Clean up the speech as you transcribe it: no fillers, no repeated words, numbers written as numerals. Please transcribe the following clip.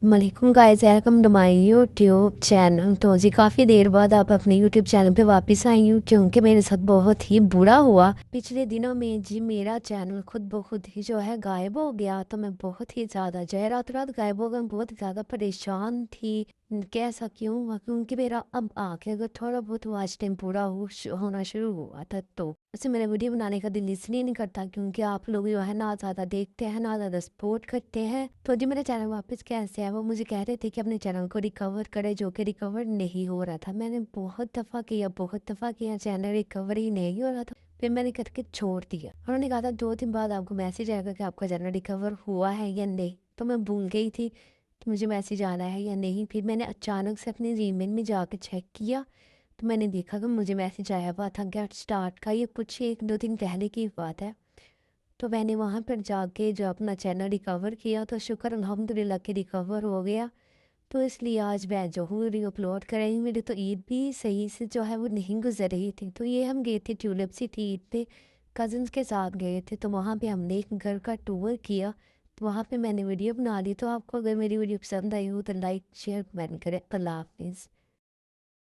वालेकुम guys, welcome to my YouTube channel. तो जी काफ़ी देर बाद आप अपने यूट्यूब चैनल पे वापस आई हूँ क्योंकि मेरे साथ बहुत ही बुरा हुआ। पिछले दिनों में जी मेरा चैनल खुद ब खुद ही जो है गायब हो गया। तो मैं बहुत ही ज़्यादा जो है रात रात गायब हो गया, बहुत ज़्यादा परेशान थी। कैसा क्यों हुआ? क्योंकि मेरा अब आके अगर थोड़ा बहुत वॉच टाइम पूरा होना शुरू हुआ था, तो वैसे मेरा वीडियो बनाने का दिल इसलिए नहीं करता क्योंकि आप लोग जो है ना ज़्यादा देखते हैं ना ज़्यादा सपोर्ट करते हैं। तो जी मेरा चैनल वापस कैसे है, वो मुझे कह रहे थे कि अपने चैनल को रिकवर करे, जो कि रिकवर नहीं हो रहा था। मैंने बहुत दफ़ा किया, चैनल रिकवर ही नहीं हो रहा था। फिर मैंने करके छोड़ दिया। उन्होंने कहा था 2 दिन बाद आपको मैसेज आएगा कि आपका चैनल रिकवर हुआ है या नहीं। तो मैं भूल गई थी कि मुझे मैसेज आना है या नहीं। फिर मैंने अचानक से अपने जीमेल में जाकर चेक किया, तो मैंने देखा कि मुझे मैसेज आया हुआ था गेट स्टार्ट का। ये कुछ 1-2 दिन पहले की बात है। तो मैंने वहाँ पर जाके जो अपना चैनल रिकवर किया, तो शुक्र अल्हम्दुलिल्लाह कि रिकवर हो गया। तो इसलिए आज मैं जो हूँ री-अपलोड कर रही हूँ। मेरी तो ईद भी सही से जो है वो नहीं गुजर रही थी। तो ये हम गए थे ट्यूलिप सिटी ईद पे, कज़न्स के साथ गए थे। तो वहाँ पे हमने एक घर का टूर किया, तो वहाँ पे मैंने वीडियो बना ली। तो आपको अगर मेरी वीडियो पसंद आई हो तो लाइक शेयर कमेंट करें। अल्लाह हाफिज़।